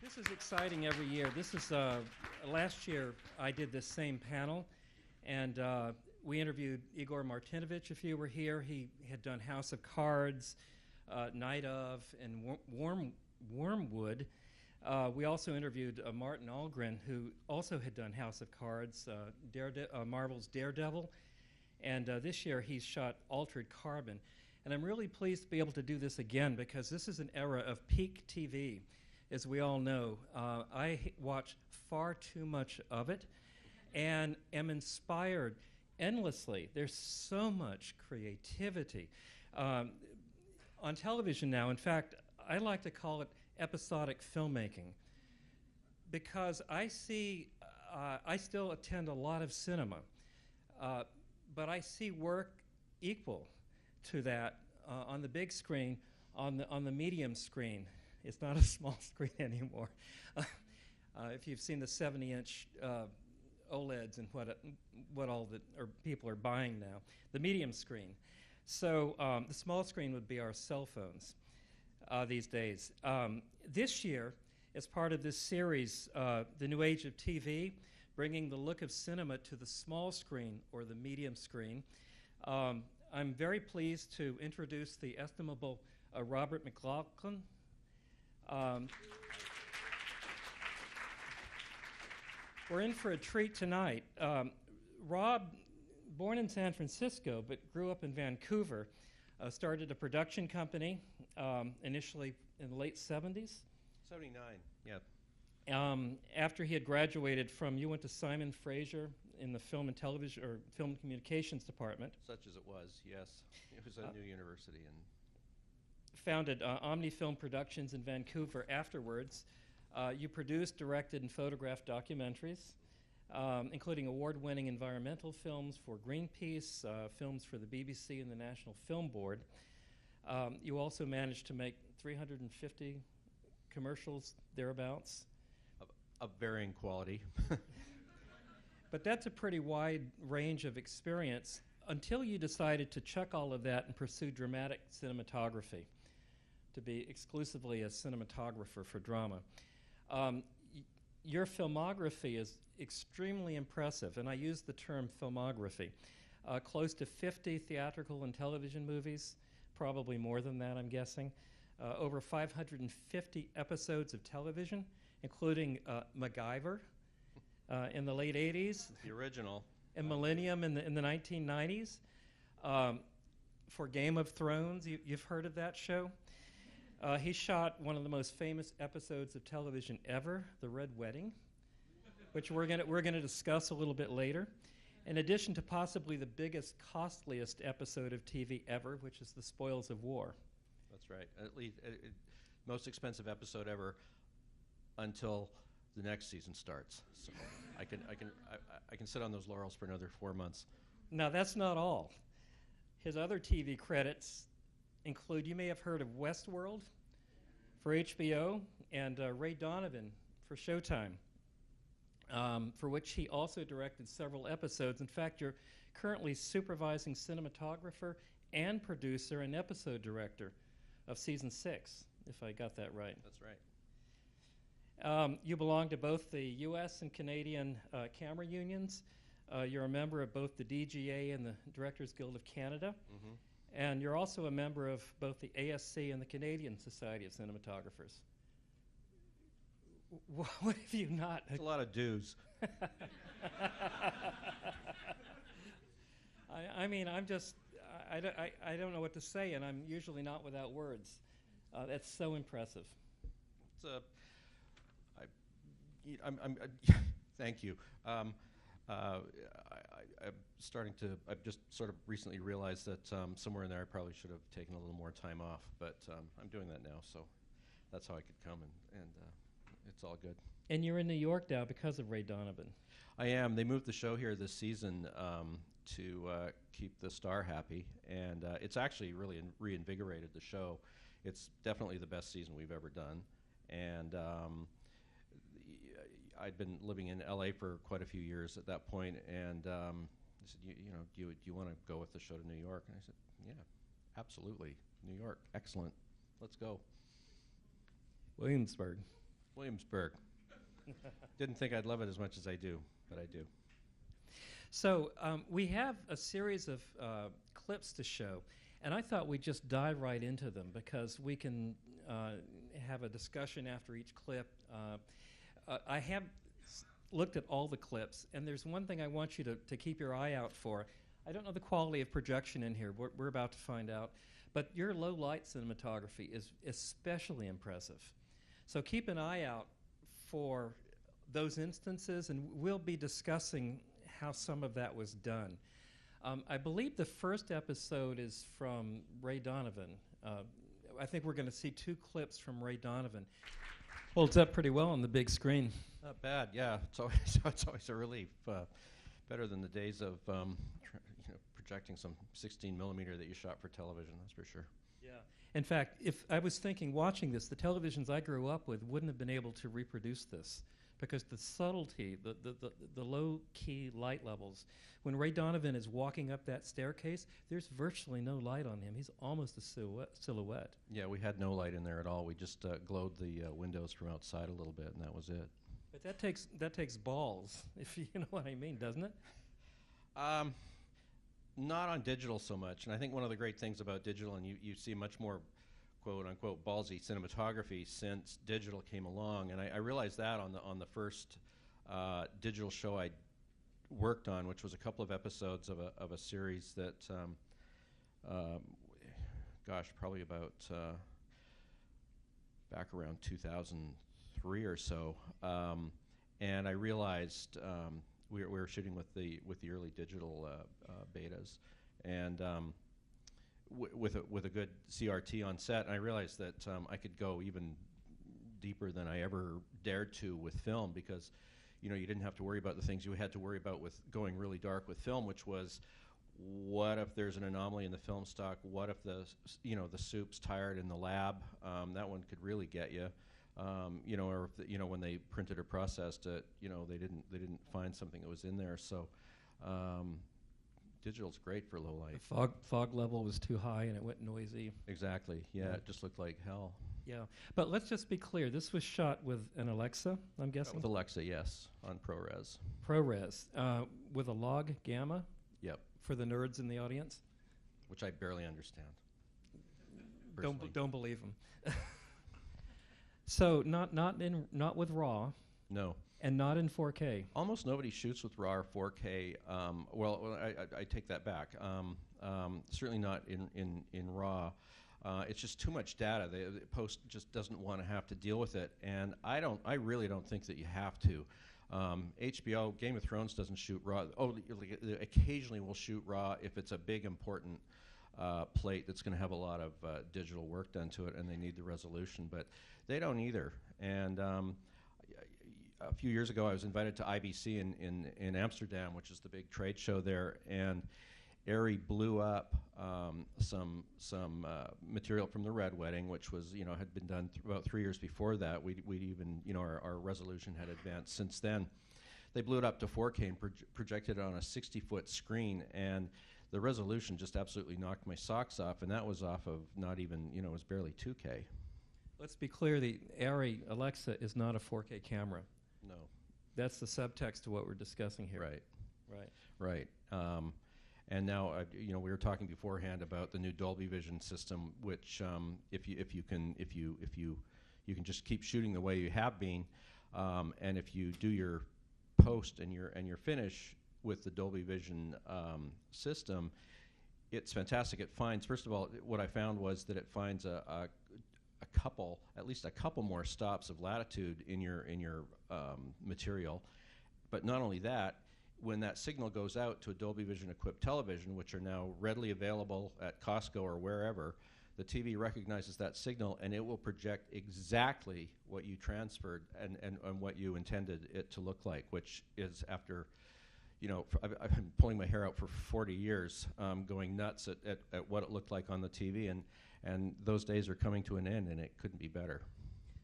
This is exciting every year. This is last year I did this same panel, and we interviewed Igor Martinovich. If you were here, he had done House of Cards, Night of, and Wormwood. We also interviewed Martin Algren, who also had done House of Cards, Marvel's Daredevil, and this year he's shot Altered Carbon. And I'm really pleased to be able to do this again because this is an era of peak TV. As we all know, I watch far too much of it and am inspired endlessly. There's so much creativity on television now. In fact, I like to call it episodic filmmaking because I see, I still attend a lot of cinema, but I see work equal to that on the big screen, on the medium screen. It's not a small screen anymore. If you've seen the 70-inch OLEDs and what all the people are buying now, the medium screen. So the small screen would be our cell phones these days. This year, as part of this series, The New Age of TV, bringing the look of cinema to the small screen or the medium screen, I'm very pleased to introduce the estimable Robert McLachlan. We're in for a treat tonight. Rob, born in San Francisco but grew up in Vancouver, started a production company initially in the late 70s. 79, yeah. After he had graduated from, you went to Simon Fraser in the film and television or film communications department. Such as it was, yes. It was a new university. And founded Omni Film Productions in Vancouver afterwards. You produced, directed, and photographed documentaries, including award-winning environmental films for Greenpeace, films for the BBC and the National Film Board. You also managed to make 350 commercials, thereabouts. Of varying quality. But that's a pretty wide range of experience until you decided to chuck all of that and pursue dramatic cinematography, to be exclusively a cinematographer for drama. Your filmography is extremely impressive, and I use the term filmography. Close to 50 theatrical and television movies, probably more than that, I'm guessing. Over 550 episodes of television, including MacGyver in the late 80s. The original. And Millennium in the 1990s. For Game of Thrones, you've heard of that show? He shot one of the most famous episodes of television ever, The Red Wedding, which we're gonna discuss a little bit later. In addition to possibly the biggest, costliest episode of TV ever, which is The Spoils of War. That's right. At least most expensive episode ever until the next season starts. So I can sit on those laurels for another 4 months. Now that's not all. His other TV credits include, you may have heard of WestWorld for HBO and Ray Donovan for Showtime, for which he also directed several episodes. In fact, you're currently supervising cinematographer and producer and episode director of season 6, if I got that right. That's right. You belong to both the U.S. and Canadian camera unions. You're a member of both the DGA and the Directors Guild of Canada. Mm-hmm. And you're also a member of both the ASC and the Canadian Society of Cinematographers. What have you not? It's a lot of dues. I mean, I'm just, I don't know what to say, and I'm usually not without words. That's so impressive. It's thank you. I've just sort of recently realized that somewhere in there I probably should have taken a little more time off, but I'm doing that now, so that's how I could come, and it's all good. And you're in New York now because of Ray Donovan. I am. They moved the show here this season to keep the star happy, and it's actually really reinvigorated the show. It's definitely the best season we've ever done, and I'd been living in LA for quite a few years at that point, and they said, do you want to go with the show to New York? And I said, yeah, absolutely. New York, excellent. Let's go. Williamsburg. Williamsburg. Didn't think I'd love it as much as I do, but I do. So we have a series of clips to show, and I thought we'd just dive right into them because we can have a discussion after each clip. I have looked at all the clips, and there's one thing I want you to keep your eye out for. I don't know the quality of projection in here. We're about to find out. But your low-light cinematography is especially impressive. So keep an eye out for those instances, and we'll be discussing how some of that was done. I believe the first episode is from Ray Donovan. I think we're going to see 2 clips from Ray Donovan. Holds up pretty well on the big screen. Not bad, yeah. It's always a relief. Better than the days of projecting some 16 millimeter that you shot for television, that's for sure. Yeah. In fact, if I was thinking, watching this, the televisions I grew up with wouldn't have been able to reproduce this because the subtlety, the low-key light levels, when Ray Donovan is walking up that staircase, there's virtually no light on him. He's almost a silhouette. Yeah, we had no light in there at all. We just glowed the windows from outside a little bit, and that was it. But that takes balls, if you know what I mean, doesn't it? Not on digital so much, and I think one of the great things about digital, and you see much more quote-unquote ballsy cinematography since digital came along, and I realized that on the first digital show I worked on, which was a couple of episodes of a series that, probably about back around 2003 or so, and I realized we were shooting with the early digital betas, and with a good CRT on set, and I realized that I could go even deeper than I ever dared to with film because, you didn't have to worry about the things you had to worry about with going really dark with film, which was, what if there's an anomaly in the film stock? What if the soup's tired in the lab? That one could really get you. Or if when they printed or processed it, they didn't find something that was in there. So digital's great for low light. The fog level was too high and it went noisy. Exactly. Yeah, it just looked like hell. Yeah, but let's just be clear. This was shot with an Alexa, I'm guessing. With Alexa, yes, on ProRes. ProRes with a log gamma. Yep. For the nerds in the audience. Which I barely understand. Don't believe them. So not with RAW. No. And not in 4K. Almost nobody shoots with RAW or 4K. I take that back. Certainly not in RAW. It's just too much data. The post just doesn't want to have to deal with it, and I really don't think that you have to. HBO, Game of Thrones doesn't shoot RAW. Occasionally will shoot RAW if it's a big important plate that's going to have a lot of digital work done to it, and they need the resolution. But they don't either. And a few years ago, I was invited to IBC in Amsterdam, which is the big trade show there, and Arri blew up some material from the Red Wedding, which was had been done about 3 years before that. We'd even our resolution had advanced since then. They blew it up to 4K and projected it on a 60-foot screen, and the resolution just absolutely knocked my socks off, and that was off of not even it was barely 2K. Let's be clear: the Arri Alexa is not a 4K camera. No, that's the subtext to what we're discussing here. Right. And now, we were talking beforehand about the new Dolby Vision system, which if you can just keep shooting the way you have been, and if you do your post and your finish with the Dolby Vision system, it's fantastic. It finds, first of all, what I found was that it finds at least a couple more stops of latitude in your material, but not only that. When that signal goes out to a Dolby Vision equipped television, which are now readily available at Costco or wherever, the TV recognizes that signal and it will project exactly what you transferred and what you intended it to look like, which is after, I've been pulling my hair out for 40 years, going nuts at what it looked like on the TV, and those days are coming to an end, and it couldn't be better.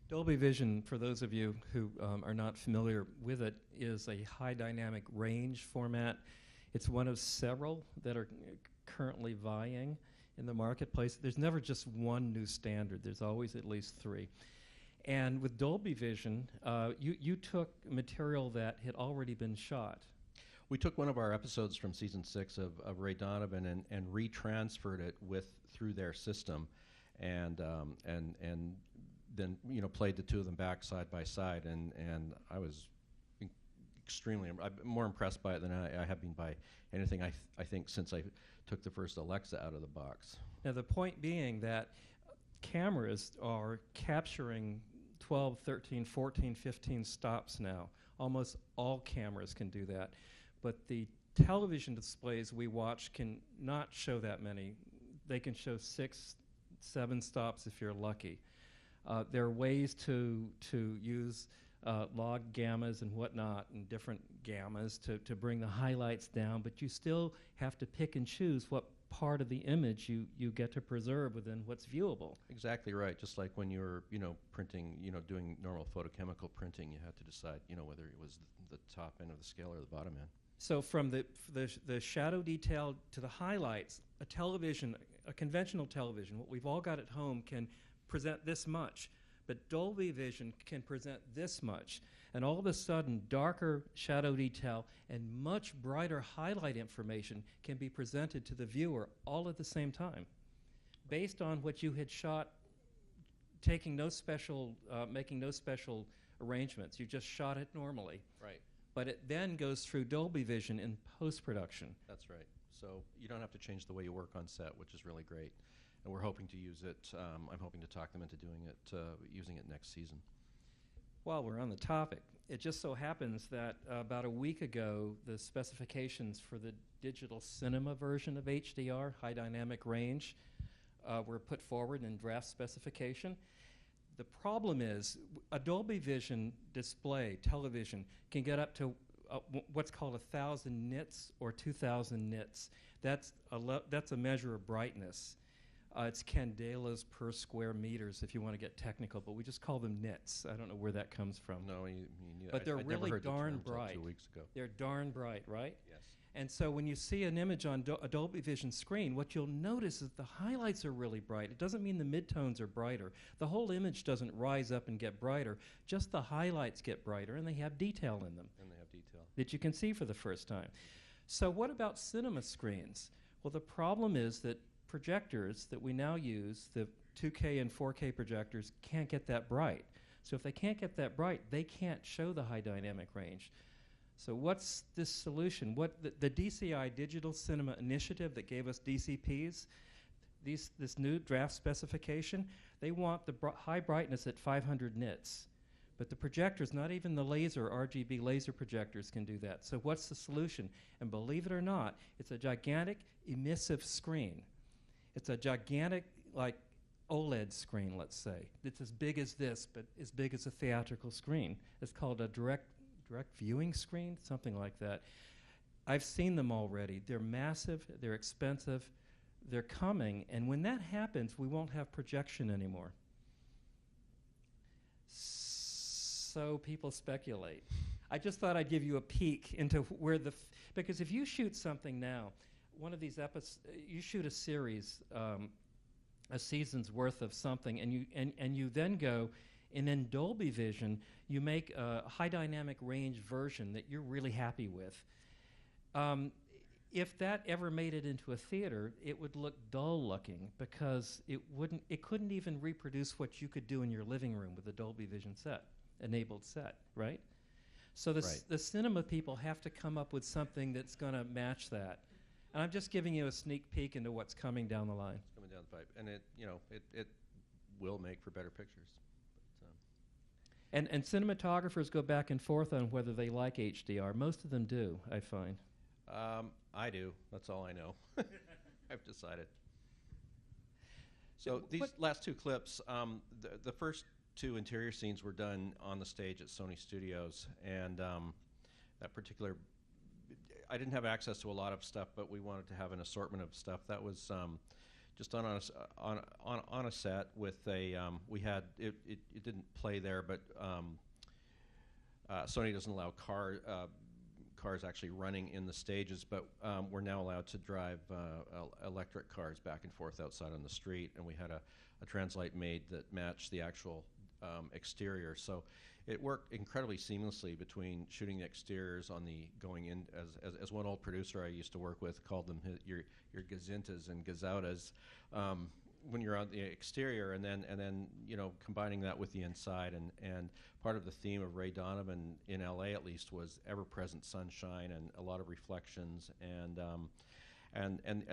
Dolby Vision, for those of you who are not familiar with it, is a high dynamic range format. It's one of several that are currently vying in the marketplace. There's never just one new standard. There's always at least 3. And with Dolby Vision, you took material that had already been shot. We took one of our episodes from season 6 of Ray Donovan and retransferred it through their system, and then played the two of them back side by side, and I was extremely more impressed by it than I have been by anything I think since I took the first Alexa out of the box. Now the point being that cameras are capturing 12, 13, 14, 15 stops now. Almost all cameras can do that. But the television displays we watch can not show that many. They can show 6, 7 stops if you're lucky. There are ways to use log gammas and whatnot and different gammas to bring the highlights down, but you still have to pick and choose what part of the image you get to preserve within what's viewable. Exactly right. Just like when you were, printing, doing normal photochemical printing, you had to decide, whether it was the top end of the scale or the bottom end. So from the shadow detail to the highlights, a television, a conventional television, what we've all got at home can present this much, but Dolby Vision can present this much. And all of a sudden, darker shadow detail and much brighter highlight information can be presented to the viewer all at the same time, based on what you had shot, making no special arrangements. You just shot it normally. Right. But it then goes through Dolby Vision in post-production. That's right. So you don't have to change the way you work on set, which is really great. And we're hoping to use it. I'm hoping to talk them into doing it, using it next season. While we're on the topic, it just so happens that about a week ago, the specifications for the digital cinema version of HDR, high dynamic range, were put forward in draft specification. The problem is a Dolby Vision display, television, can get up to what's called 1,000 nits or 2,000 nits. That's a measure of brightness. It's candelas per square meters if you want to get technical, but we just call them nits. I don't know where that comes from. No, but they're I'd really never heard darn the term bright. 2 weeks ago. They're darn bright, right? Yes. And so when you see an image on a Dolby Vision screen, what you'll notice is the highlights are really bright. It doesn't mean the midtones are brighter. The whole image doesn't rise up and get brighter. Just the highlights get brighter, and they have detail in them. And they have detail. That you can see for the first time. So what about cinema screens? Well, the problem is that projectors that we now use, the 2K and 4K projectors, can't get that bright. So if they can't get that bright, they can't show the high dynamic range. So what's this solution? What the DCI Digital Cinema Initiative that gave us DCPs, this new draft specification, they want the high brightness at 500 nits. But the projectors, not even the RGB laser projectors can do that. So what's the solution? And believe it or not, it's a gigantic emissive screen. It's a gigantic, like, OLED screen, let's say. It's as big as this, but as big as a theatrical screen. It's called a direct viewing screen, something like that. I've seen them already. They're massive, they're expensive, they're coming, and when that happens, we won't have projection anymore. So people speculate. I just thought I'd give you a peek into where because if you shoot something now, one of these episodes, you shoot a series, a season's worth of something, and you then go, and in Dolby Vision, you make a high dynamic range version that you're really happy with. If that ever made it into a theater, it would look dull looking because it couldn't even reproduce what you could do in your living room with a Dolby Vision enabled set, right? So the cinema people have to come up with something that's going to match that. And I'm just giving you a sneak peek into what's coming down the line. It's coming down the pipe, and it will make for better pictures. And cinematographers go back and forth on whether they like HDR. Most of them do, I find. I do. That's all I know. I've decided. So these last two clips, the first two interior scenes were done on the stage at Sony Studios, and that particular, I didn't have access to a lot of stuff, but we wanted to have an assortment of stuff that was just done on a set with a we had it didn't play there, but Sony doesn't allow cars actually running in the stages, but we're now allowed to drive electric cars back and forth outside on the street, and we had a translite made that matched the actual exterior. So it worked incredibly seamlessly between shooting the exteriors on the going in, as one old producer I used to work with called them your gazintas and gazautas, when you're on the exterior, and then combining that with the inside, and part of the theme of Ray Donovan in LA at least was ever-present sunshine and a lot of reflections, and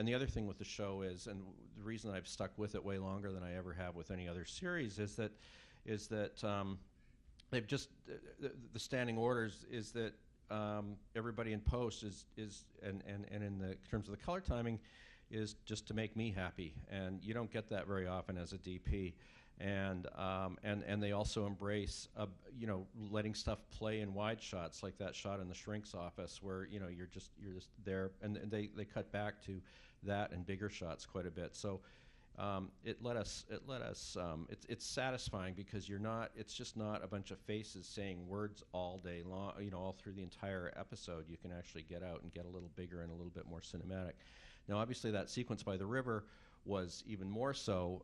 the other thing with the show is, and the reason I've stuck with it way longer than I ever have with any other series, is that they've just the standing orders is that everybody in post is and in the terms of the color timing is just to make me happy, and you don't get that very often as a DP, and they also embrace letting stuff play in wide shots, like that shot in the shrink's office where you're just there, and they cut back to that and bigger shots quite a bit. So it's satisfying because it's just not a bunch of faces saying words all day long, all through the entire episode. You can actually get out and get a little bigger and a little bit more cinematic. Now, obviously, that sequence by the river was even more so,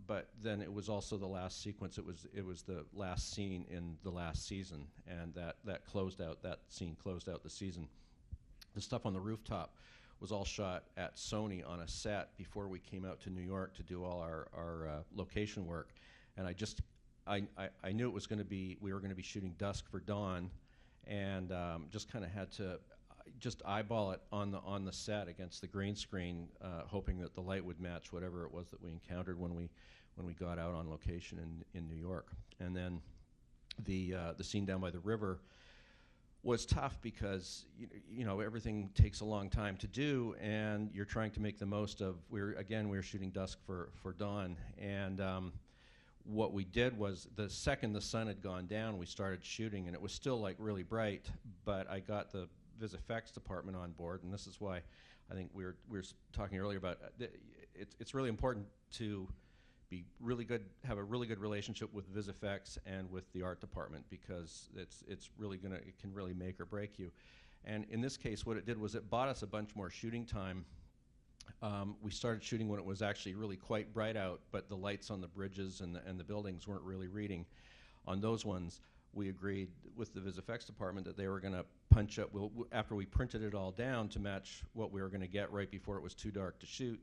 but then it was also the last sequence. It was the last scene in the last season, and that scene closed out the season. The stuff on the rooftop was all shot at Sony on a set before we came out to New York to do all our location work, and I knew it was going to be, we were going to be shooting dusk for dawn, and just kind of had to just eyeball it on the set against the green screen, hoping that the light would match whatever it was that we encountered when we got out on location in New York. And then the scene down by the river was tough because everything takes a long time to do, and you're trying to make the most of. We were shooting dusk for dawn, and what we did was the second the sun had gone down, we started shooting, and it was still like really bright. But I got the Vis Effects department on board, and this is why I think we were talking earlier about it's really important to be really good, have a really good relationship with Vis Effects and with the art department, because it can really make or break you. And in this case, what it did was it bought us a bunch more shooting time. We started shooting when it was actually really quite bright out, but the lights on the bridges and the buildings weren't really reading. On those ones, we agreed with the Vis Effects department that they were going to punch up, after we printed it all down to match what we were going to get right before it was too dark to shoot,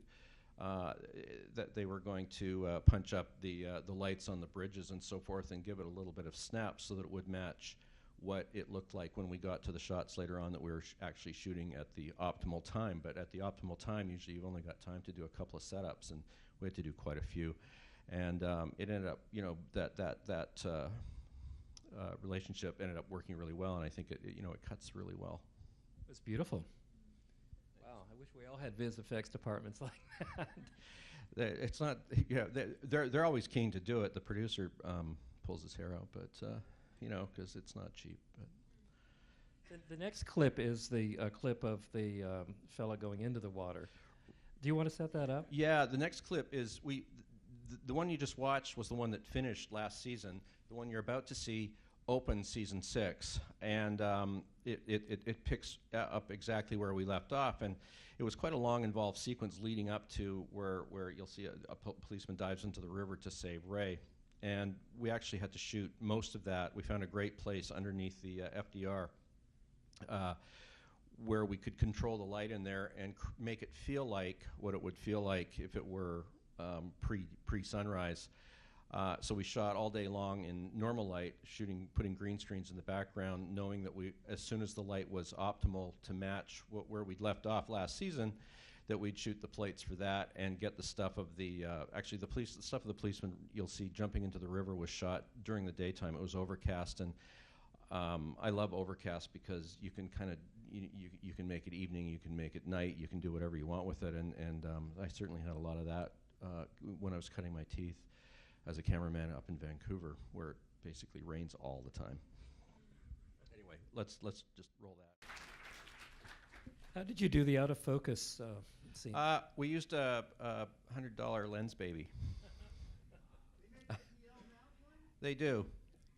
that they were going to punch up the lights on the bridges and so forth and give it a little bit of snap so that it would match what it looked like when we got to the shots later on that we were actually shooting at the optimal time. But at the optimal time, usually you've only got time to do a couple of setups, and we had to do quite a few. And it ended up, that relationship ended up working really well, and I think it cuts really well. It's beautiful. Wow, I wish we all had Vis Effects departments like that. It's not, they're always keen to do it. The producer pulls his hair out, but because it's not cheap. But the next clip is the clip of the fella going into the water. Do you want to set that up? Yeah, the next clip is the one you just watched was the one that finished last season. The one you're about to see opened season 6, and it picks up exactly where we left off. And it was quite a long, involved sequence leading up to where you'll see a policeman dives into the river to save Ray. And we actually had to shoot most of that. We found a great place underneath the FDR where we could control the light in there and make it feel like what it would feel like if it were pre-sunrise. So we shot all day long in normal light, putting green screens in the background, knowing that as soon as the light was optimal to match where we'd left off last season, that we'd shoot the plates for that and get the stuff of the stuff of the policeman you'll see jumping into the river was shot during the daytime. It was overcast, and I love overcast because you can kind of you can make it evening, you can make it night, you can do whatever you want with it, and I certainly had a lot of that when I was cutting my teeth as a cameraman up in Vancouver, where it basically rains all the time. Anyway, let's just roll that. How did you do the out of focus scene? We used a $100 lens baby. They do.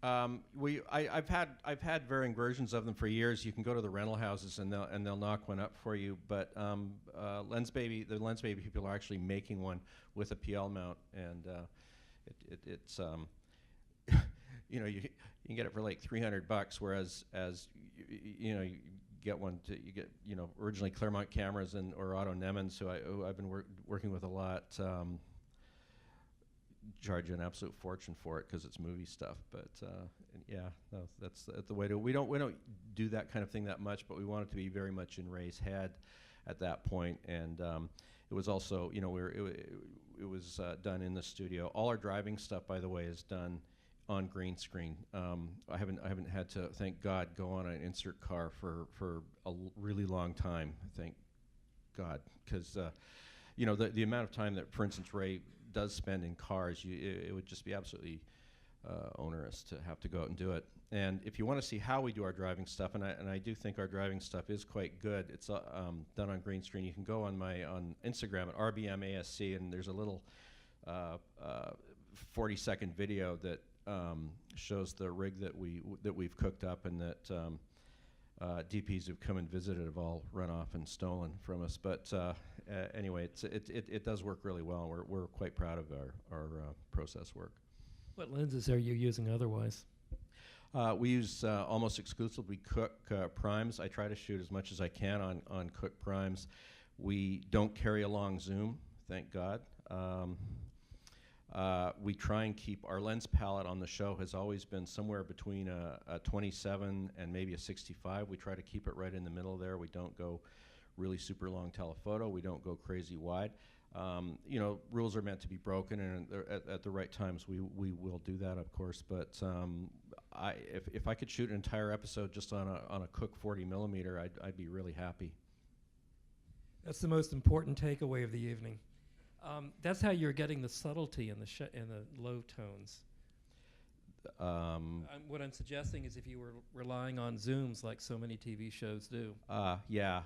I've had varying versions of them for years. You can go to the rental houses and they'll knock one up for you. But the lens baby people are actually making one with a PL mount, and you can get it for like $300, whereas you get one you get originally Claremont cameras or Otto Nemens, who I've been working with a lot, charge an absolute fortune for it because it's movie stuff. But yeah, no, that's the way to. We don't do that kind of thing that much, but we want it to be very much in Ray's head at that point. And it was also, it was done in the studio. All our driving stuff, by the way, is done on green screen. I haven't had to, thank God, go on an insert car for a really long time. Thank God, because the amount of time that, for instance, Ray does spend in cars, it would just be absolutely onerous to have to go out and do it. And if you want to see how we do our driving stuff, and I do think our driving stuff is quite good, it's done on green screen. You can go on on Instagram at RBM ASC, and there's a little 40-second video that shows the rig that we've cooked up, and that DPs who've come and visited have all run off and stolen from us. But anyway, it does work really well. We're quite proud of our process work. What lenses are you using otherwise? We use almost exclusively Cook primes. I try to shoot as much as I can on Cook primes. We don't carry a long zoom, thank God. We try and keep our lens palette on the show has always been somewhere between a 27 and maybe a 65. We try to keep it right in the middle there. We don't go really super long telephoto. We don't go crazy wide. Rules are meant to be broken, and at the right times we will do that, of course. But if I could shoot an entire episode just on a Cook 40 millimeter, I'd be really happy. That's the most important takeaway of the evening. That's how you're getting the subtlety in the low tones. What I'm suggesting is if you were relying on zooms like so many TV shows do, yeah,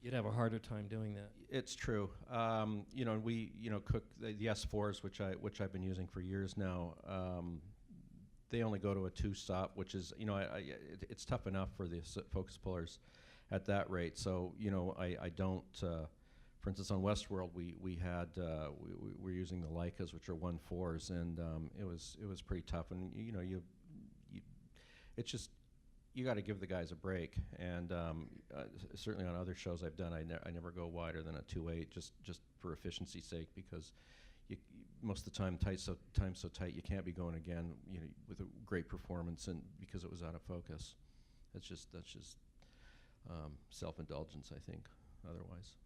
you'd have a harder time doing that. It's true. We Cook the S4s, which I've been using for years now. They only go to a 2-stop, which is it's tough enough for the focus pullers at that rate. So I don't. For instance, on WestWorld, we were using the Leicas, which are 1.4s, and it was pretty tough. And it's just you got to give the guys a break. And certainly on other shows I've done, I never go wider than a 2.8, just for efficiency's sake, because most of the time so tight you can't be going again with a great performance, and because it was out of focus. That's just self-indulgence, I think. Otherwise.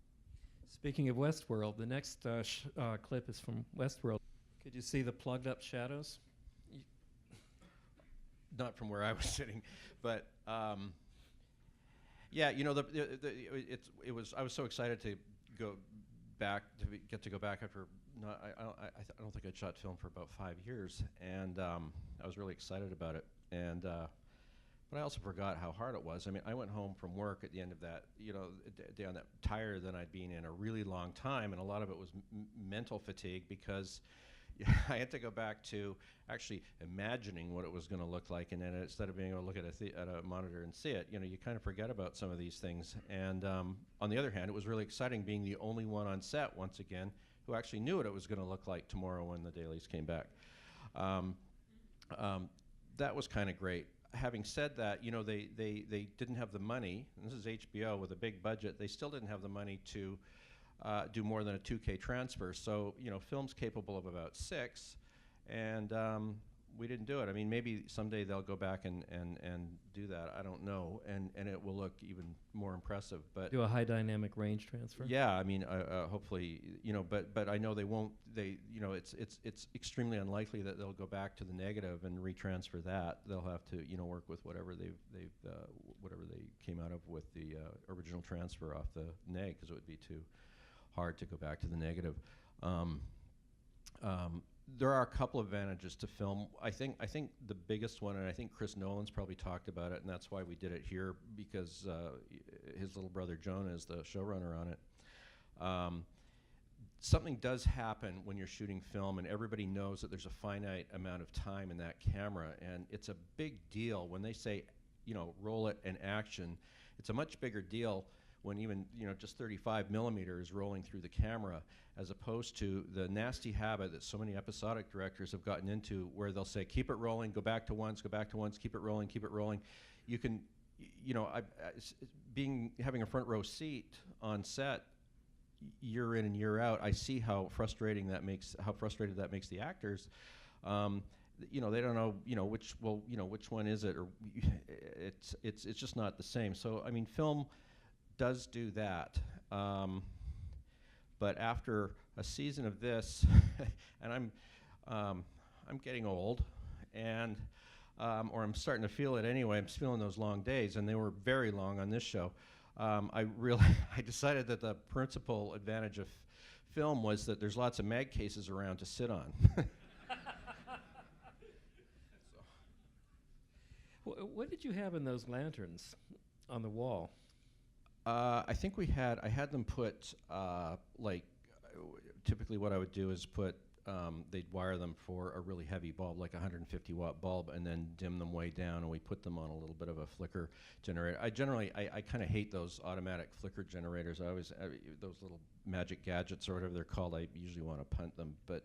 Speaking of WestWorld, the next clip is from WestWorld. Could you see the plugged up shadows? Not from where I was sitting, but yeah, it was. I was so excited to go back get to go back after. I don't think I'd shot film for about 5 years, and I was really excited about it. And but I also forgot how hard it was. I mean, I went home from work at the end of that, day on that, tired than I'd been in a really long time, and a lot of it was mental fatigue, because I had to go back to actually imagining what it was going to look like, and then instead of being able to look at a monitor and see it, you kind of forget about some of these things. And on the other hand, it was really exciting being the only one on set once again who actually knew what it was going to look like tomorrow when the dailies came back. That was kind of great. Having said that, they didn't have the money, and this is HBO with a big budget, they still didn't have the money to do more than a 2K transfer. So, film's capable of about 6, and we didn't do it. I mean, maybe someday they'll go back and do that. I don't know, and it will look even more impressive. But do a high dynamic range transfer. Yeah, I mean, hopefully, but I know they won't. It's extremely unlikely that they'll go back to the negative and retransfer that. They'll have to work with whatever whatever they came out of with the original transfer off the neg, because it would be too hard to go back to the negative. There are a couple of advantages to film. I think the biggest one, and I think Chris Nolan's probably talked about it, and that's why we did it here, because his little brother Jonah is the showrunner on it. Something does happen when you're shooting film, and everybody knows that there's a finite amount of time in that camera, and it's a big deal when they say, roll it and action. It's a much bigger deal when even just 35 millimeter is rolling through the camera, as opposed to the nasty habit that so many episodic directors have gotten into, where they'll say, keep it rolling, go back to once, keep it rolling, keep it rolling. You can, having a front row seat on set year in and year out, I see how frustrated that makes the actors. They don't know, which one is it, or it's just not the same. So I mean, film does do that, but after a season of this, and I'm getting old, and or I'm starting to feel it anyway. I'm feeling those long days, and they were very long on this show. I decided that the principal advantage of film was that there's lots of mag cases around to sit on. What did you have in those lanterns on the wall? I think I had them put, typically what I would do is put, they'd wire them for a really heavy bulb, like a 150 watt bulb, and then dim them way down, and we put them on a little bit of a flicker generator. I kind of hate those automatic flicker generators. Those little magic gadgets or whatever they're called, I usually want to punt them, but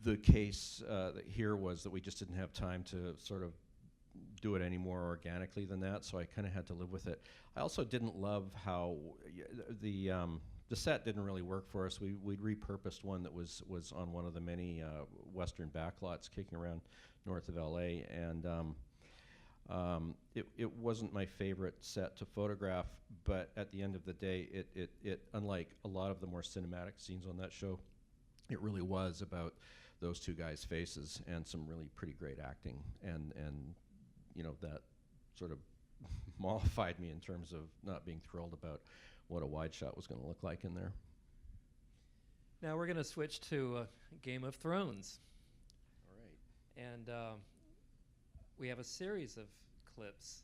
the case here was that we just didn't have time to sort of do it any more organically than that, so I kind of had to live with it. I also didn't love how the set didn't really work for us. We'd repurposed one that was on one of the many western backlots kicking around north of LA, and it wasn't my favorite set to photograph, but at the end of the day, it unlike a lot of the more cinematic scenes on that show, it really was about those two guys' faces and some really pretty great acting, and that sort of mollified me in terms of not being thrilled about what a wide shot was going to look like in there. Now we're going to switch to Game of Thrones. All right. And we have a series of clips.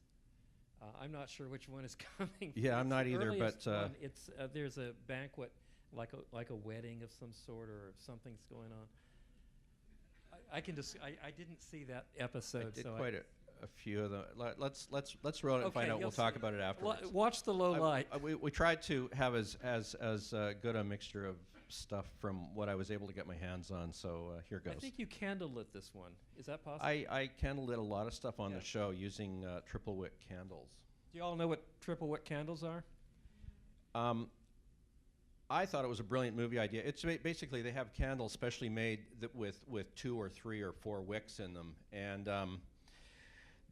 I'm not sure which one is coming. Yeah, I'm not either, but it's there's a banquet, like a wedding of some sort, or something's going on. I didn't see that episode. I did quite a few of them. Let's roll it and find out. We'll talk about it afterwards. Watch the low light. We tried to have as good a mixture of stuff from what I was able to get my hands on. So here goes. I think you candlelit this one. Is that possible? I candlelit a lot of stuff on the show using triple wick candles. Do you all know what triple wick candles are? I thought it was a brilliant movie idea. It's basically they have candles specially made with 2 or 3 or 4 wicks in them, and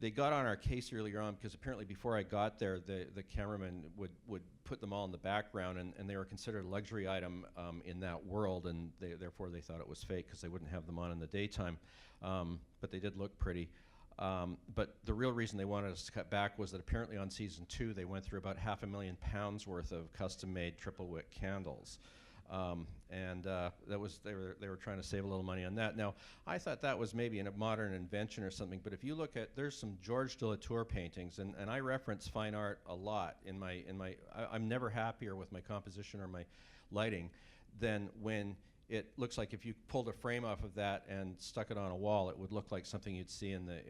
they got on our case earlier on because apparently before I got there, the cameraman would put them all in the background, and they were considered a luxury item in that world, and therefore they thought it was fake because they wouldn't have them on in the daytime, but they did look pretty. But the real reason they wanted us to cut back was that apparently on season 2 they went through about £500,000 worth of custom-made triple wick candles, and that was they were trying to save a little money on that. Now I thought that was maybe a modern invention or something, but if you look at, there's some George de la Tour paintings, and I reference fine art a lot in my I'm never happier with my composition or my lighting than when it looks like if you pulled a frame off of that and stuck it on a wall, it would look like something you'd see in the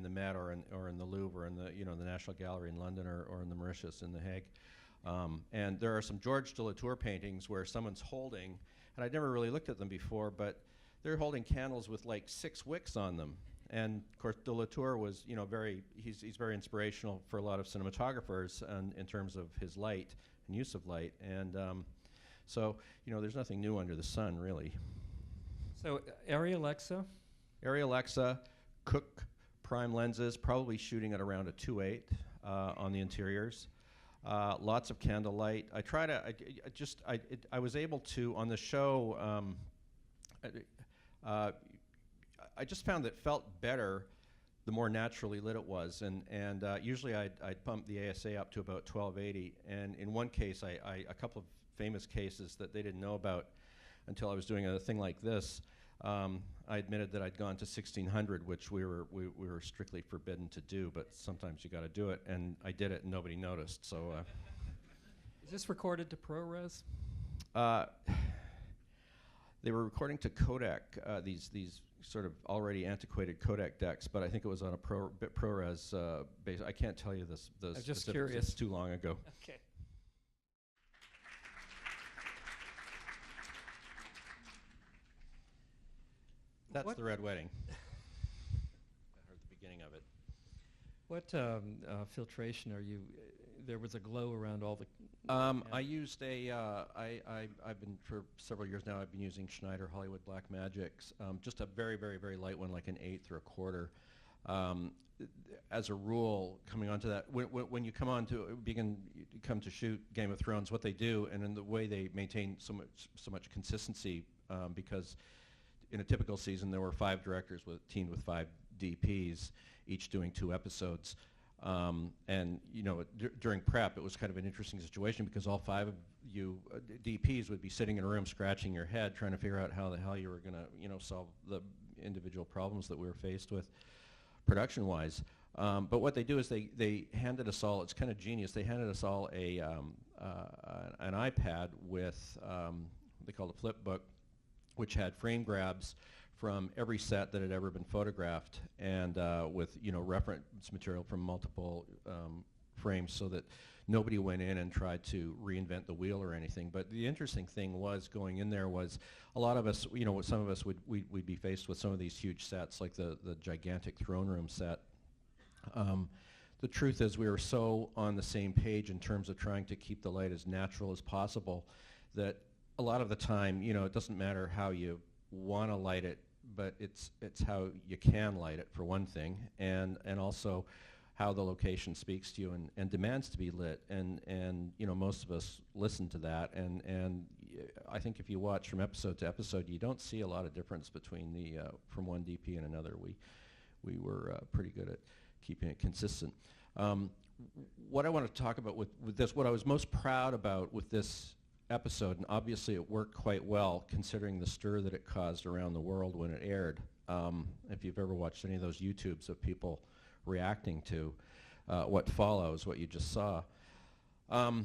Met or in the Louvre or in the National Gallery in London or in the Mauritius in The Hague. And there are some George de la Tour paintings where someone's holding, and I'd never really looked at them before, but they're holding candles with like 6 wicks on them. And of course, de la Tour was he's very inspirational for a lot of cinematographers in terms of his light and use of light. And so, there's nothing new under the sun, really. So, Arri Alexa, Cook prime lenses, probably shooting at around a 2.8 on the interiors. Lots of candlelight. I was able to, on the show, I just found that it felt better the more naturally lit it was, and usually I'd pump the ASA up to about 1280, and in one case, a couple of famous cases that they didn't know about until I was doing a thing like this, I admitted that I'd gone to 1600, which we were strictly forbidden to do, but sometimes you got to do it, and I did it, and nobody noticed. So, is this recorded to ProRes? they were recording to Kodak, these sort of already antiquated Kodak decks, but I think it was on a ProRes base. I can't tell you this. I'm just specifics. curious. It's too long ago. Okay. That's What- the Red Wedding. Or the beginning of it. What filtration are you? There was a glow around all the. I used I've been for several years now. I've been using Schneider Hollywood Blackmagics, just a very, very, very light one, like an 1/8 or a 1/4. As a rule, coming onto that, when you come to shoot Game of Thrones, what they do, and in the way they maintain so much consistency, because in a typical season there were 5 directors teamed with 5 DPs, each doing 2 episodes. And during prep, it was kind of an interesting situation because all 5 of you DPs would be sitting in a room scratching your head trying to figure out how the hell you were going to solve the individual problems that we were faced with production-wise. But what they do is they handed us all, it's kind of genius, they handed us all an iPad with, they called a flip book, which had frame grabs from every set that had ever been photographed, and with reference material from multiple frames, so that nobody went in and tried to reinvent the wheel or anything. But the interesting thing was going in there was a lot of us, some of us we'd be faced with some of these huge sets, like the gigantic throne room set. The truth is we were so on the same page in terms of trying to keep the light as natural as possible that a lot of the time, it doesn't matter how you want to light it, but it's how you can light it, for one thing, and also how the location speaks to you and demands to be lit, and most of us listen to that, and I think if you watch from episode to episode, you don't see a lot of difference between from one DP and another. We were pretty good at keeping it consistent. What I want to talk about with this, what I was most proud about with this episode, and obviously it worked quite well considering the stir that it caused around the world when it aired. If you've ever watched any of those YouTubes of people reacting to what follows, what you just saw, the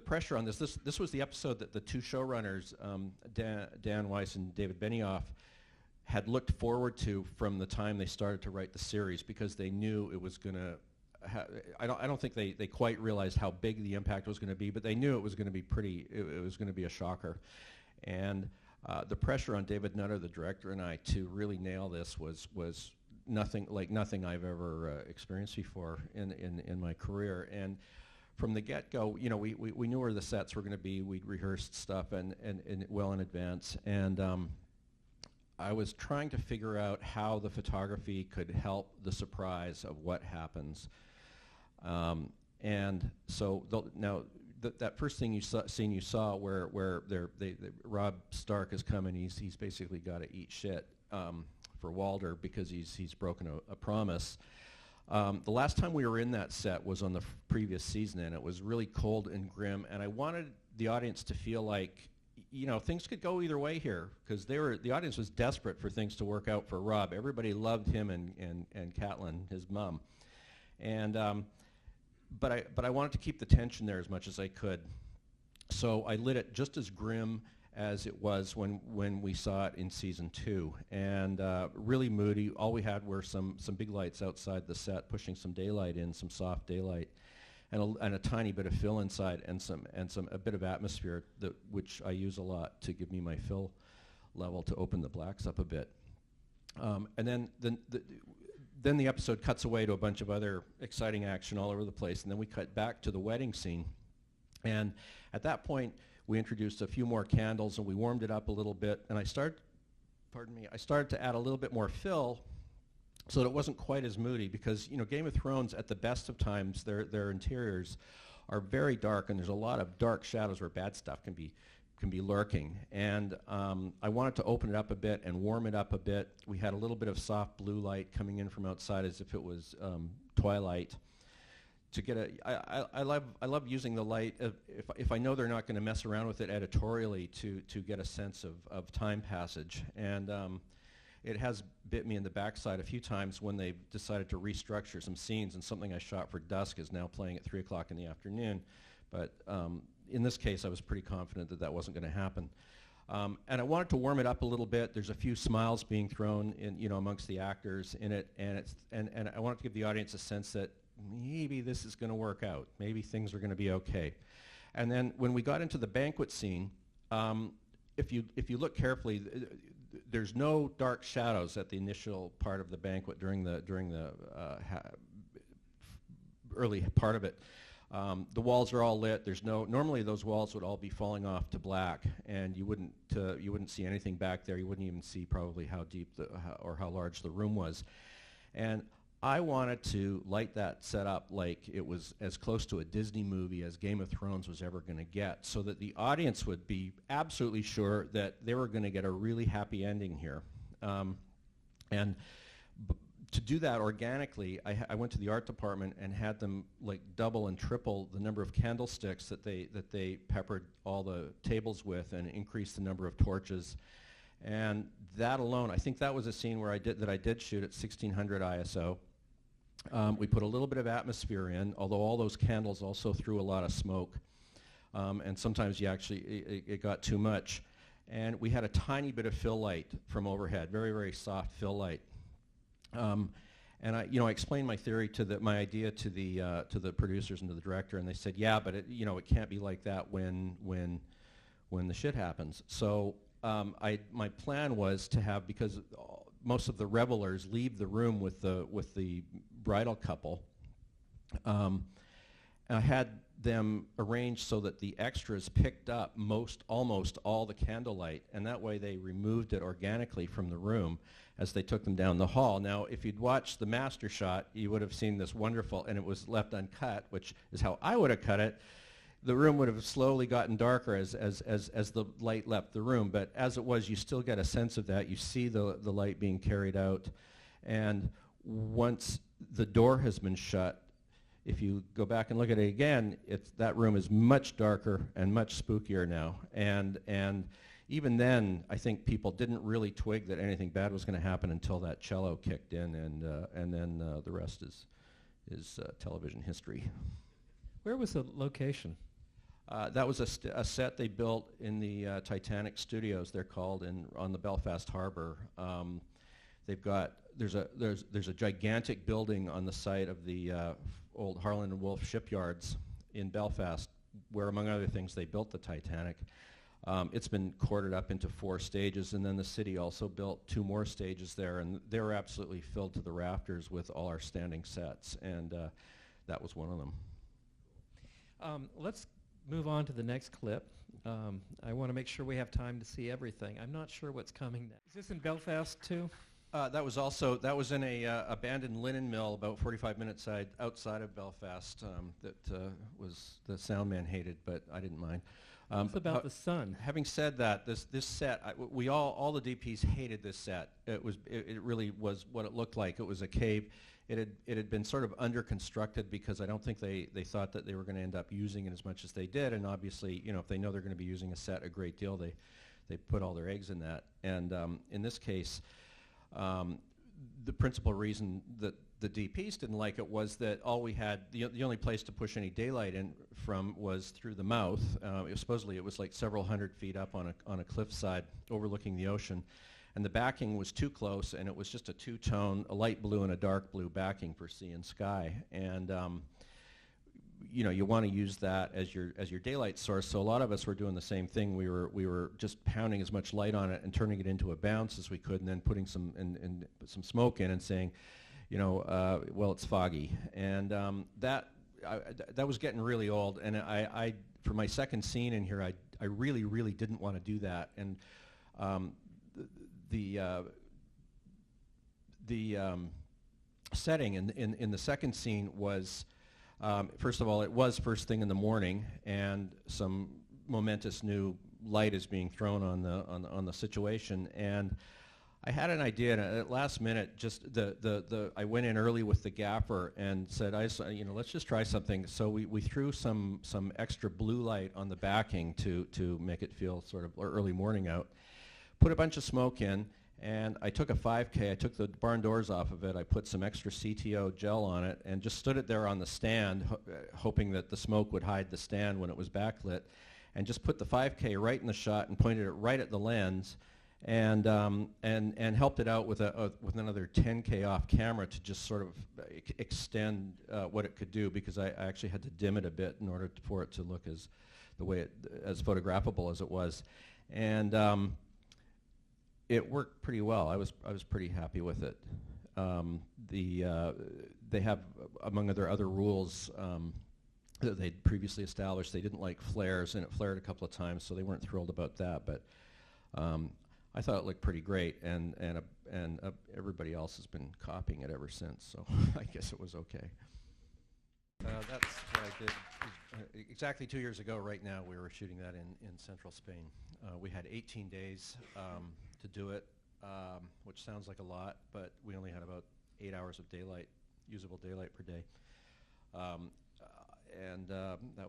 pressure on this was the episode that the 2 showrunners, Dan Weiss and David Benioff, had looked forward to from the time they started to write the series, because they knew it was going to I don't think they quite realized how big the impact was going to be, but they knew it was going to be it was going to be a shocker. And the pressure on David Nutter, the director, and I to really nail this was nothing I've ever experienced before in my career. And from the get-go, we knew where the sets were going to be. We'd rehearsed stuff and well in advance, and I was trying to figure out how the photography could help the surprise of what happens. And so that first thing scene you saw where Rob Stark has come and he's basically got to eat shit for Walder because he's broken a promise. The last time we were in that set was on the previous season, and it was really cold and grim, and I wanted the audience to feel like things could go either way here, because the audience was desperate for things to work out for Rob. Everybody loved him and Catelyn, his mom, and but I wanted to keep the tension there as much as I could. So I lit it just as grim as it was when we saw it in season 2, and really moody. All we had were some big lights outside the set, pushing some daylight in, some soft daylight, and a tiny bit of fill inside, and a bit of atmosphere which I use a lot to give me my fill level to open the blacks up a bit. And then the episode cuts away to a bunch of other exciting action all over the place, and then we cut back to the wedding scene. And at that point, we introduced a few more candles, and we warmed it up a little bit, and I started to add a little bit more fill so that it wasn't quite as moody, because Game of Thrones, at the best of times, their interiors are very dark, and there's a lot of dark shadows where bad stuff can be lurking. And I wanted to open it up a bit and warm it up a bit. We had a little bit of soft blue light coming in from outside as if it was twilight. To get I love using the light if I know they're not going to mess around with it editorially to get a sense of time passage. And it has bit me in the backside a few times when they've decided to restructure some scenes, and something I shot for dusk is now playing at 3 o'clock in the afternoon. But in this case, I was pretty confident that wasn't going to happen. And I wanted to warm it up a little bit. There's a few smiles being thrown in, amongst the actors in it, and I wanted to give the audience a sense that maybe this is going to work out. Maybe things are going to be okay. And then when we got into the banquet scene, if you look carefully, there's no dark shadows at the initial part of the banquet during the early part of it. The walls are all lit. Normally those walls would all be falling off to black, and you wouldn't see anything back there. You wouldn't even see probably how deep or how large the room was. And I wanted to light that set up like it was as close to a Disney movie as Game of Thrones was ever going to get, so that the audience would be absolutely sure that they were going to get a really happy ending here. To do that organically, I went to the art department and had them like double and triple the number of candlesticks that they peppered all the tables with, and increased the number of torches. And that alone, I think that was a scene where I did shoot at 1600 ISO. We put a little bit of atmosphere in, although all those candles also threw a lot of smoke, and sometimes it got too much. And we had a tiny bit of fill light from overhead, very, very soft fill light. And I explained my theory my idea to the producers and to the director, and they said, yeah, but it can't be like that when the shit happens. So my plan was to have, because most of the revelers leave the room with the bridal couple, I had them arranged so that the extras picked up almost all the candlelight, and that way they removed it organically from the room as they took them down the hall. Now, if you'd watched the master shot, you would have seen this wonderful, and it was left uncut, which is how I would have cut it. The room would have slowly gotten darker as the light left the room, but as it was, you still get a sense of that. You see the light being carried out, and once the door has been shut, if you go back and look at it again, that room is much darker and much spookier now. And even then, I think people didn't really twig that anything bad was going to happen until that cello kicked in, and then the rest is television history. Where was the location? That was a set they built in the Titanic Studios, they're called, on the Belfast Harbor. There's a gigantic building on the site of the old Harland and Wolff shipyards in Belfast, where, among other things, they built the Titanic. It's been corded up into 4 stages, and then the city also built 2 more stages there, and they were absolutely filled to the rafters with all our standing sets, and that was one of them. Let's move on to the next clip. I want to make sure we have time to see everything. I'm not sure what's coming next. Is this in Belfast too? That was in a abandoned linen mill about 45 minutes outside of Belfast that was the sound man hated, but I didn't mind. It's about the sun. Having said that, this set, all the DPs hated this set. It really was what it looked like. It was a cave. It had been sort of under constructed because I don't think they thought that they were going to end up using it as much as they did. And obviously, if they know they're going to be using a set a great deal, they put all their eggs in that. And in this case, the principal reason that the DPs didn't like it was that all we had, the only place to push any daylight in from was through the mouth. Supposedly it was like several hundred feet up on a cliffside overlooking the ocean, and the backing was too close, and it was just a two-tone, a light blue and a dark blue backing for sea and sky. And you want to use that as your daylight source. So a lot of us were doing the same thing. We were just pounding as much light on it and turning it into a bounce as we could, and then putting some smoke in and saying, well, it's foggy. And that was getting really old. And I for my second scene in here, I really, really didn't want to do that. And the setting in the second scene was, first of all, it was first thing in the morning, and some momentous new light is being thrown on the situation. And I had an idea, and at last minute, just I went in early with the gaffer and said, let's just try something. So we threw some extra blue light on the backing to make it feel sort of early morning out. Put a bunch of smoke in, and I took a 5K. I took the barn doors off of it. I put some extra CTO gel on it, and just stood it there on the stand, hoping that the smoke would hide the stand when it was backlit. and just put the 5K right in the shot and pointed it right at the lens, and helped it out with with another 10K off camera to just sort of extend what it could do, because I actually had to dim it a bit in order for it to look as photographable as it was, and it worked pretty well. I was pretty happy with it. They have, among other rules that they'd previously established, they didn't like flares, and it flared a couple of times, so they weren't thrilled about that. But I thought it looked pretty great, and everybody else has been copying it ever since, so I guess it was okay. That's what I did. Exactly 2 years ago right now, we were shooting that in central Spain. We had 18 days to do it, which sounds like a lot, but we only had about 8 hours of daylight, usable daylight per day. That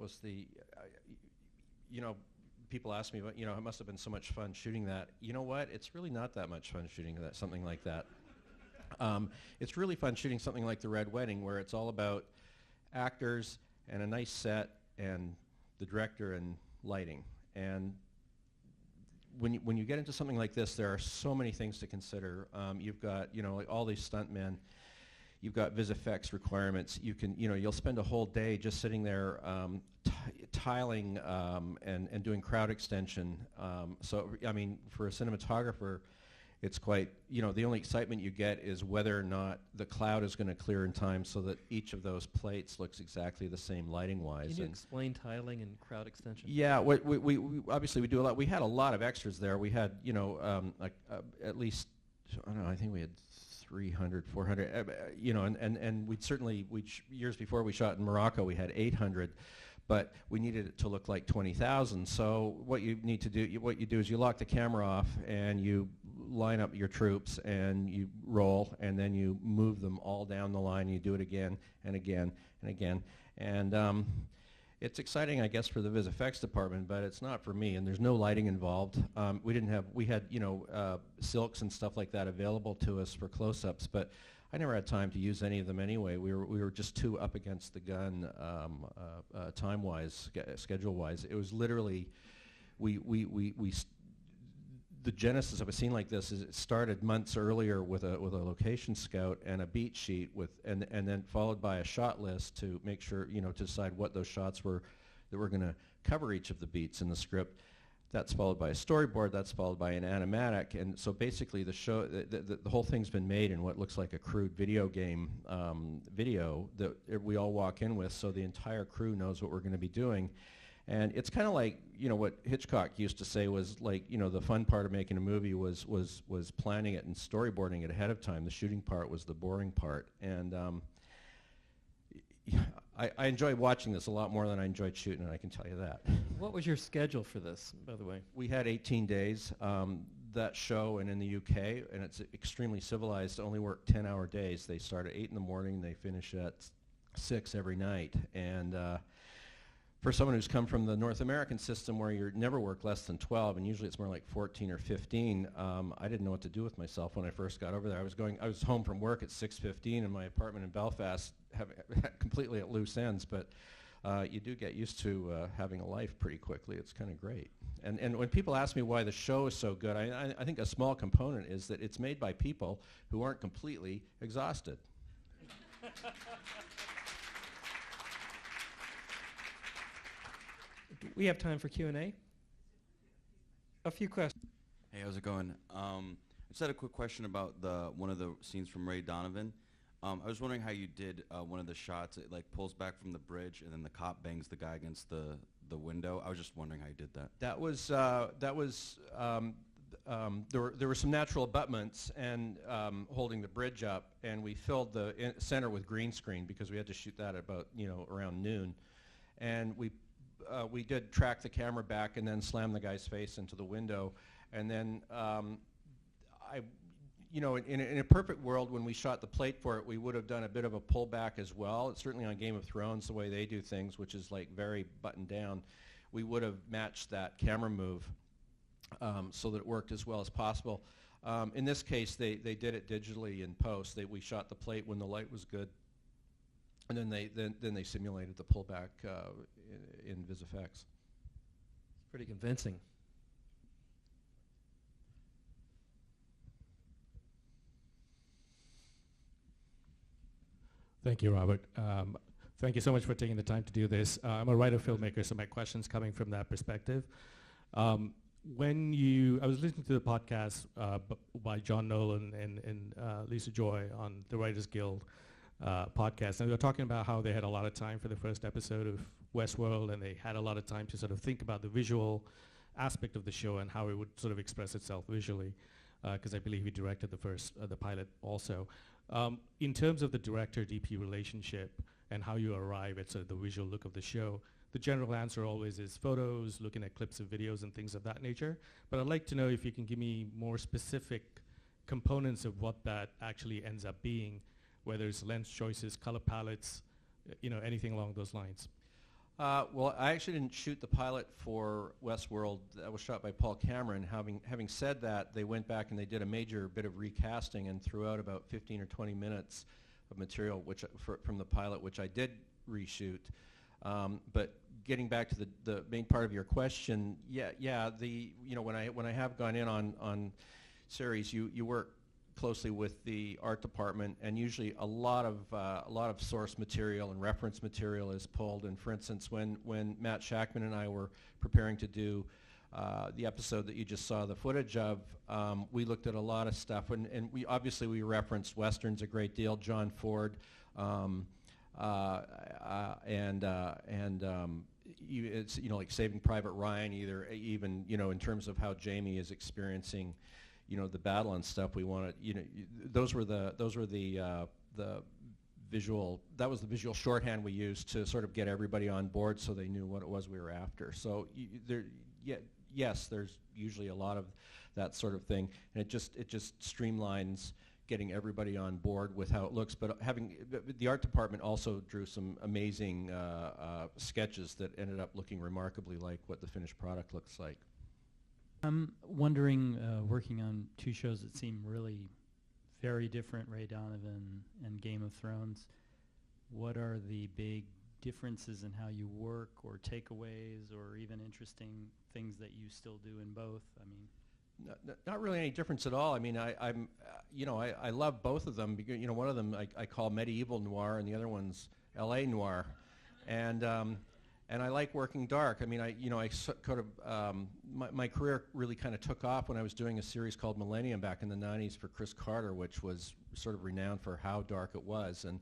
was the, people ask me, it must have been so much fun shooting that. You know what? It's really not that much fun shooting something like that. It's really fun shooting something like The Red Wedding, where it's all about actors and a nice set and the director and lighting. And when you get into something like this, there are so many things to consider. You've got, like all these stuntmen. You've got vis effects requirements. You'll spend a whole day just sitting there tiling and doing crowd extension. So, I mean, for a cinematographer, it's quite, the only excitement you get is whether or not the cloud is going to clear in time so that each of those plates looks exactly the same lighting-wise. Can you explain tiling and crowd extension? Yeah, we obviously we do a lot. We had a lot of extras there. We had, at least, I don't know, I think we had 300, 400, and we'd certainly, years before we shot in Morocco, we had 800. But we needed it to look like 20,000. So what you need to do, what you do is you lock the camera off and you line up your troops and you roll, and then you move them all down the line. And you do it again and again and again. And it's exciting, I guess, for the vis effects department, but it's not for me. And there's no lighting involved. We had silks and stuff like that available to us for close-ups, but I never had time to use any of them anyway. We were just too up against the gun time-wise, schedule-wise. It was literally, the genesis of a scene like this is it started months earlier with a location scout and a beat sheet and then followed by a shot list to make sure, to decide what those shots were that were going to cover each of the beats in the script. That's followed by a storyboard. That's followed by an animatic. And so basically the show, the whole thing's been made in what looks like a crude video game video that we all walk in with, so the entire crew knows what we're going to be doing. And it's kind of like, what Hitchcock used to say was like, the fun part of making a movie was planning it and storyboarding it ahead of time. The shooting part was the boring part. And I enjoyed watching this a lot more than I enjoyed shooting it, I can tell you that. What was your schedule for this, by the way? We had 18 days. That show, and in the UK, and it's extremely civilized, only work 10-hour days. They start at 8 in the morning, they finish at 6 every night. And for someone who's come from the North American system where you never work less than 12, and usually it's more like 14 or 15, I didn't know what to do with myself when I first got over there. I was home from work at 6:15 in my apartment in Belfast, completely at loose ends, but you do get used to having a life pretty quickly. It's kind of great. And when people ask me why the show is so good, I think a small component is that it's made by people who aren't completely exhausted. We have time for Q&A. A few questions. Hey, how's it going? I just had a quick question about one of the scenes from Ray Donovan. I was wondering how you did one of the shots. It like pulls back from the bridge, and then the cop bangs the guy against the window. I was just wondering how you did that. There were some natural abutments and holding the bridge up, and we filled the center with green screen because we had to shoot that about around noon, and we did track the camera back and then slam the guy's face into the window, and then in a perfect world, when we shot the plate for it, we would have done a bit of a pullback as well. It's certainly on Game of Thrones, the way they do things, which is like very buttoned down. We would have matched that camera move so that it worked as well as possible. In this case, they did it digitally in post. We shot the plate when the light was good, and then they simulated the pullback in VisFX. Pretty convincing. Thank you, Robert. Thank you so much for taking the time to do this. I'm a writer-filmmaker, so my question's coming from that perspective. I was listening to the podcast by John Nolan and Lisa Joy on the Writers Guild podcast, and they were talking about how they had a lot of time for the first episode of WestWorld, and they had a lot of time to sort of think about the visual aspect of the show and how it would sort of express itself visually, because I believe he directed the pilot also. In terms of the director-DP relationship and how you arrive at sort of the visual look of the show, the general answer always is photos, looking at clips of videos and things of that nature. But I'd like to know if you can give me more specific components of what that actually ends up being, whether it's lens choices, color palettes, anything along those lines. Well, I actually didn't shoot the pilot for WestWorld. That was shot by Paul Cameron. Having said that, they went back and they did a major bit of recasting and threw out about 15 or 20 minutes of material from the pilot, which I did reshoot. But getting back to the main part of your question, when I have gone in on series, you work closely with the art department, and usually a lot of source material and reference material is pulled. And for instance, when Matt Shackman and I were preparing to do the episode that you just saw the footage of, we looked at a lot of stuff, and we obviously referenced westerns a great deal, John Ford, it's like Saving Private Ryan, even in terms of how Jamie is experiencing the battle and stuff. We wanted, those were the visual, that was the visual shorthand we used to sort of get everybody on board so they knew what it was we were after. So yes, there's usually a lot of that sort of thing, and it just streamlines getting everybody on board with how it looks. But the art department also drew some amazing sketches that ended up looking remarkably like what the finished product looks like. I'm wondering, working on two shows that seem really very different, Ray Donovan and Game of Thrones, what are the big differences in how you work, or takeaways, or even interesting things that you still do in both? I mean, not really any difference at all. I mean, I love both of them because one of them I call medieval noir, and the other one's L.A. noir, and I like working dark. I mean, my career really kind of took off when I was doing a series called Millennium back in the 90s for Chris Carter, which was sort of renowned for how dark it was. And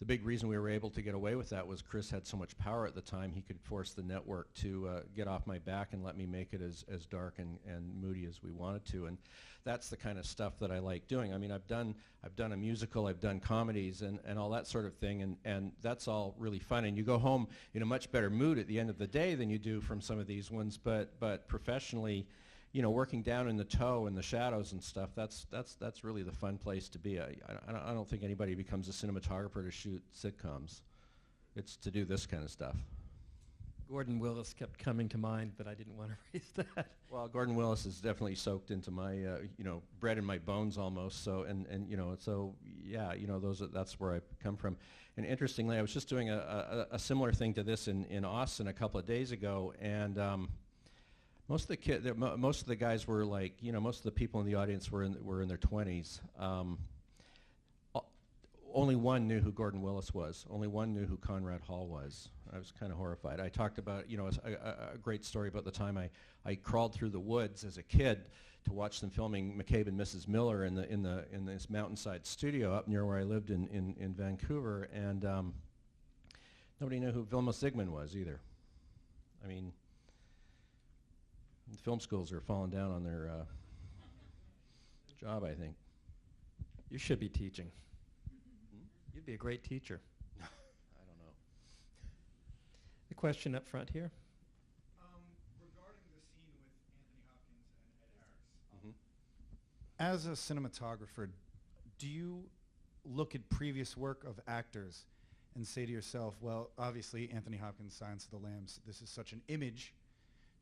the big reason we were able to get away with that was Chris had so much power at the time, he could force the network to get off my back and let me make it as dark and moody as we wanted to. And that's the kind of stuff that I like doing. I mean, I've done a musical, I've done comedies and all that sort of thing, and that's all really fun. And you go home in a much better mood at the end of the day than you do from some of these ones. But professionally, working down in the toe and the shadows and stuff, that's really the fun place to be. I don't think anybody becomes a cinematographer to shoot sitcoms. It's to do this kind of stuff. Gordon Willis kept coming to mind, but I didn't want to raise that. Well, Gordon Willis is definitely soaked into my, bred in my bones almost. So, that's where I come from. And interestingly, I was just doing a similar thing to this in Austin a couple of days ago, and most of the guys were like, most of the people in the audience were in their 20s. Only one knew who Gordon Willis was. Only one knew who Conrad Hall was. I was kind of horrified. I talked about, a great story about the time I crawled through the woods as a kid to watch them filming McCabe and Mrs. Miller in this mountainside studio up near where I lived in Vancouver, and nobody knew who Vilma Zsigmond was either. I mean, the film schools are falling down on their job, I think. You should be teaching. You'd be a great teacher. I don't know. The question up front here. Regarding the scene with Anthony Hopkins and Ed Harris, as a cinematographer, do you look at previous work of actors and say to yourself, well, obviously Anthony Hopkins' Silence of the Lambs, this is such an image.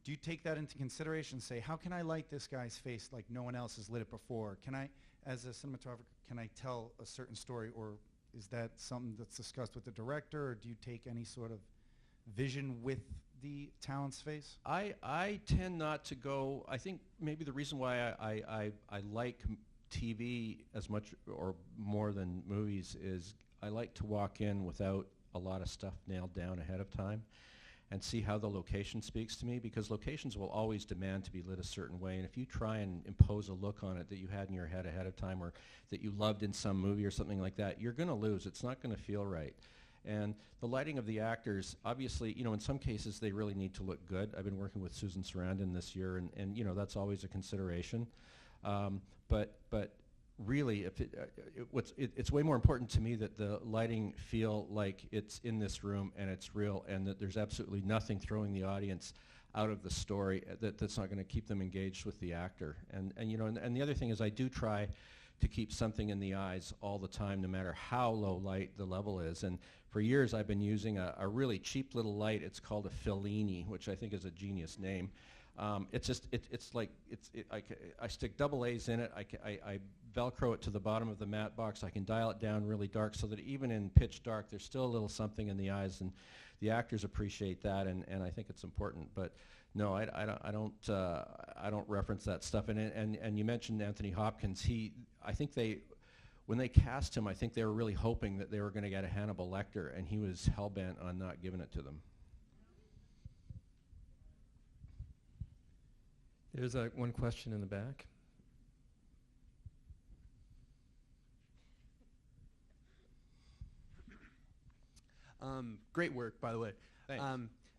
Do you take that into consideration and say, how can I light this guy's face like no one else has lit it before? Can I, as a cinematographer, can I tell a certain story, or is that something that's discussed with the director, or do you take any sort of vision with the talents face? I tend not to go. I think maybe the reason why I like TV as much or more than movies is I like to walk in without a lot of stuff nailed down ahead of time and see how the location speaks to me, because locations will always demand to be lit a certain way, and if you try and impose a look on it that you had in your head ahead of time or that you loved in some movie or something like that, you're going to lose. It's not going to feel right. And the lighting of the actors, obviously, you know, in some cases they really need to look good. I've been working with Susan Sarandon this year, and you know, that's always a consideration. But really, if it's way more important to me that the lighting feel like it's in this room and it's real, and that there's absolutely nothing throwing the audience out of the story that's not going to keep them engaged with the actor. And you know, and the other thing is I do try to keep something in the eyes all the time, no matter how low light the level is. And for years I've been using a really cheap little light. It's called a Fellini, which I think is a genius name. It's just, I stick double A's in it. I Velcro it to the bottom of the matte box. I can dial it down really dark so that even in pitch dark, there's still a little something in the eyes, and the actors appreciate that, and I think it's important. But no, I don't reference that stuff. And you mentioned Anthony Hopkins. I think when they cast him, I think they were really hoping that they were going to get a Hannibal Lecter, and he was hell-bent on not giving it to them. There's one question in the back. Great work, by the way. Thanks.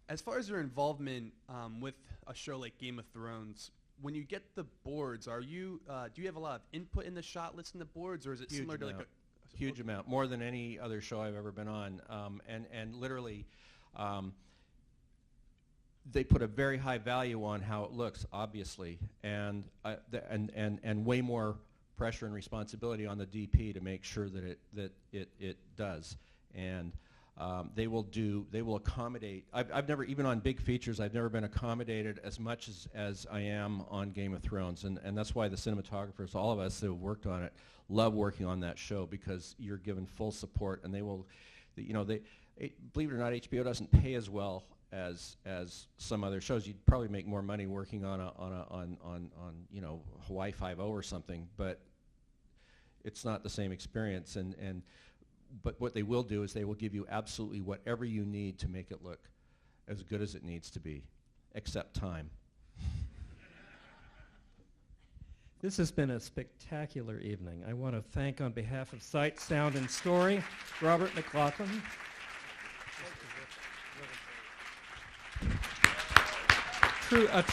As far as your involvement with a show like Game of Thrones, when you get the boards, do you have a lot of input in the shot list and the boards, or is it Huge similar amount. to like a Huge amount, more than any other show I've ever been on, and literally, they put a very high value on how it looks, obviously, and way more pressure and responsibility on the DP to make sure that it does. And they will accommodate. I've never, even on big features, I've never been accommodated as much as I am on Game of Thrones, and that's why the cinematographers, all of us that have worked on it, love working on that show, because you're given full support, and they will, you know, believe it or not, HBO doesn't pay as well as some other shows. You'd probably make more money working on you know, Hawaii Five-0 or something, but it's not the same experience. But what they will do is they will give you absolutely whatever you need to make it look as good as it needs to be, except time. This has been a spectacular evening. I want to thank, on behalf of Sight, Sound, and Story, Robert McLachlan. A